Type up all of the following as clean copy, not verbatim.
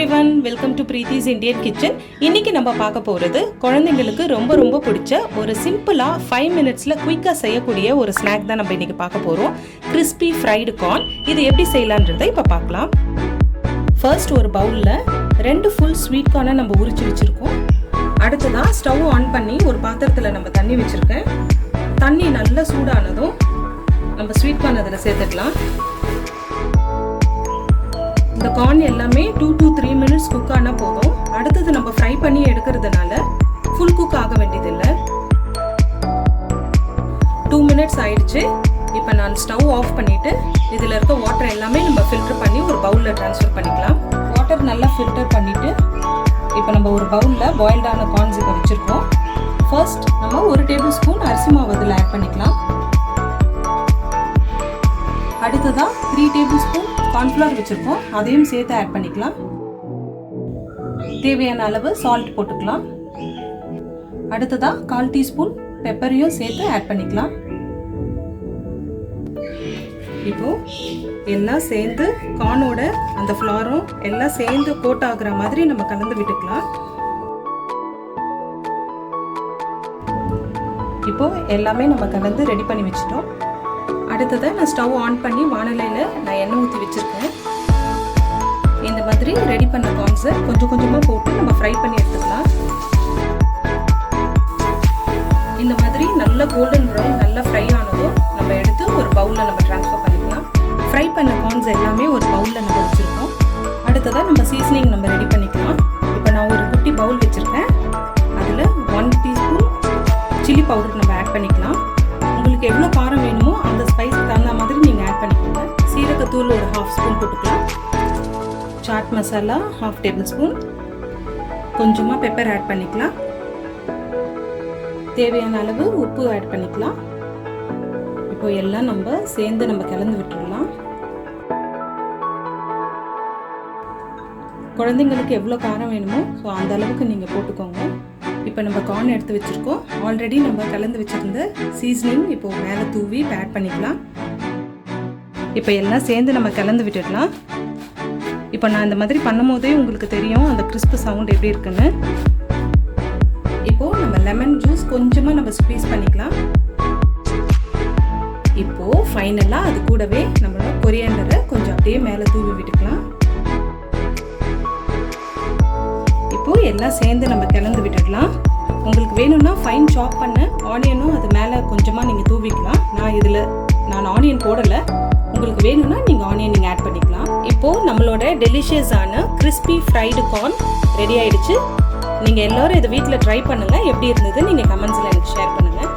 everyone, welcome to Preethi's Indian Kitchen. இன்னைக்கு நம்ம பார்க்க போறது குழந்தைகளுக்கு ரொம்ப பிடிச்ச ஒரு சிம்பிளா 5 மினிட்ஸ்ல குயிக்கா செய்யக்கூடிய ஒரு ஸ்நாக் தான் நம்ம இன்னைக்கு பார்க்க போறோம். crispy fried corn. இது எப்படி செய்யலாம்ன்றதை இப்ப பார்க்கலாம். ஃபர்ஸ்ட் ஒரு பவுல்ல 2 full sweet corn நம்ம உரிச்சு வச்சிருக்கோம். அடுத்ததா ஸ்டவ் ஆன் பண்ணி ஒரு பாத்திரத்துல நம்ம தண்ணி வச்சிருக்கேன். தண்ணி நல்லா சூடானதும் நம்ம ஸ்வீட் கார்ன் அதில் சேர்த்துக்கலாம். இந்த கார்ன் எல்லாமே 2 to 3 மினிட்ஸ் குக் ஆனால் போதும். அடுத்தது நம்ம ஃப்ரை பண்ணி எடுக்கிறதுனால ஃபுல் குக் ஆக வேண்டியதில்லை. 2 மினிட்ஸ் ஆயிடுச்சு. இப்போ நான் ஸ்டவ் ஆஃப் பண்ணிவிட்டு இதில் இருக்க வாட்டர் எல்லாமே நம்ம ஃபில்டர் பண்ணி ஒரு பவுலில் ட்ரான்ஸ்ஃபர் பண்ணிக்கலாம். வாட்டர் நல்லா ஃபில்டர் பண்ணிவிட்டு இப்போ நம்ம ஒரு பவுலில் பாயில்டான கார்ன்ஸ் இப்போ வச்சுருக்கோம். ஃபர்ஸ்ட் நம்ம 1 டேபிள் ஸ்பூன் அரிசி மாவு அதில் ஆட் பண்ணிக்கலாம். அடுத்ததாக 3 டேபிள் ஸ்பூன் கார்ன்ஃப்ளவர் வச்சுருக்கோம், அதையும் சேர்த்து ஆட் பண்ணிக்கலாம். தேவையான அளவு சால்ட் போட்டுக்கலாம். அடுத்ததாக 1/4 டீஸ்பூன் பெப்பரையும் சேர்த்து ஆட் பண்ணிக்கலாம். இப்போ எல்லாம் சேர்ந்து கார்னோட அந்த ஃப்ளாரும் எல்லாம் சேர்ந்து கோட் ஆகுற மாதிரி நம்ம கலந்து விட்டுக்கலாம். இப்போ எல்லாமே நம்ம கலந்து ரெடி பண்ணி வச்சிட்டோம். அடுத்ததை நான் ஸ்டவ் ஆன் பண்ணி வானலையில் நான் எண்ணெய் ஊற்றி வச்சுருக்கேன். இந்த மாதிரி ரெடி பண்ண கார்ன்ஸை கொஞ்சமாக போட்டு நம்ம ஃப்ரை பண்ணி எடுத்துக்கலாம். இந்த மாதிரி நல்ல கோல்டன் ப்ரௌன் நல்லா ஃப்ரை ஆனதும் நம்ம எடுத்து ஒரு பவுலில் நம்ம ட்ரான்ஸ்ஃபர் பண்ணிக்கலாம். ஃப்ரை பண்ண கார்ன்ஸ் எல்லாமே ஒரு பவுலில் நம்ம வச்சுருக்கோம். அடுத்ததாக நம்ம சீசனிங் நம்ம ரெடி பண்ணிக்கலாம். இப்போ நான் ஒரு குட்டி பவுல் வச்சுருக்கேன். அதில் 1 டீஸ்பூன் சில்லி பவுடர் நம்ம ஆட் பண்ணிக்கலாம். உங்களுக்கு எவ்வளோ காரம் வேணுமோ அந்த ஸ்பைஸ்க்கு தகுந்த மாதிரி நீங்கள் ஆட் பண்ணிக்கோங்க. சீரகத்தூள் ஒரு 1/2 ஸ்பூன் போட்டுக்கலாம். Chaat masala 1/2 tablespoon. கொஞ்சமாக பெப்பர் ஆட் பண்ணிக்கலாம். தேவையான அளவு உப்பு ஆட் பண்ணிக்கலாம். இப்போ எல்லாம் நம்ம சேர்ந்து நம்ம கலந்து விட்டுடலாம். குழந்தைங்களுக்கு எவ்வளோ காரம் வேணுமோ ஸோ அந்த அளவுக்கு நீங்கள் போட்டுக்கோங்க. இப்போ நம்ம கார்ன் எடுத்து வச்சுருக்கோம். ஆல்ரெடி நம்ம கலந்து வச்சுருந்த சீசனிங் இப்போது மேலே தூவி ஆட் பண்ணிக்கலாம். இப்போ எல்லாம் சேர்ந்து நம்ம கலந்து விட்டுடலாம். இப்போ நான் இந்த மாதிரி பண்ணும் போதே உங்களுக்கு தெரியும் அந்த கிறிஸ்பு சவுண்ட் எப்படி இருக்குன்னு. இப்போது நம்ம லெமன் ஜூஸ் கொஞ்சமாக நம்ம ஸ்க்வீஸ் பண்ணிக்கலாம். இப்போது ஃபைனலாக அது கூடவே நம்மளோட கொரியாண்டரை கொஞ்சம் அப்படியே மேலே தூவி விட்டுக்கலாம். இப்போது எல்லாம் சேர்ந்து நம்ம கலந்து விட்டுடலாம். உங்களுக்கு வேணும்னா ஃபைன் சாப் பண்ண ஆனியனும் அது மேலே கொஞ்சமாக நீங்கள் தூவிக்கலாம். நான் ஆனியன் போடலை. உங்களுக்கு வேணும்னா நீங்கள் ஆனியன் நீங்கள் ஆட் பண்ணிக்கலாம். இப்போது நம்மளோட டெலிஷியஸான கிறிஸ்பி ஃப்ரைடு கார்ன் ரெடி ஆகிடுச்சு. நீங்கள் எல்லோரும் இதை வீட்டில் ட்ரை பண்ணுங்கள். எப்படி இருந்தது நீங்கள் கமெண்ட்ஸில் எனக்கு ஷேர் பண்ணுங்கள்.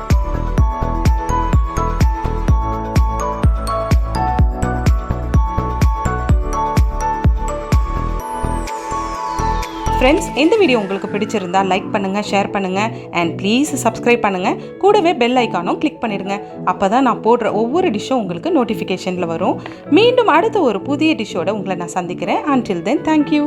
ஃப்ரெண்ட்ஸ், இந்த வீடியோ உங்களுக்கு பிடிச்சிருந்தா லைக் பண்ணுங்கள், ஷேர் பண்ணுங்கள் அண்ட் ப்ளீஸ் சப்ஸ்கிரைப் பண்ணுங்கள். கூடவே பெல் ஐக்கானும் கிளிக் பண்ணிடுங்க. அப்போ தான் நான் போடுற ஒவ்வொரு டிஷ்ஷும் உங்களுக்கு நோட்டிஃபிகேஷனில் வரும். மீண்டும் அடுத்த ஒரு புதிய டிஷ்ஷோட உங்களை நான் சந்திக்கிறேன். until then, thank you.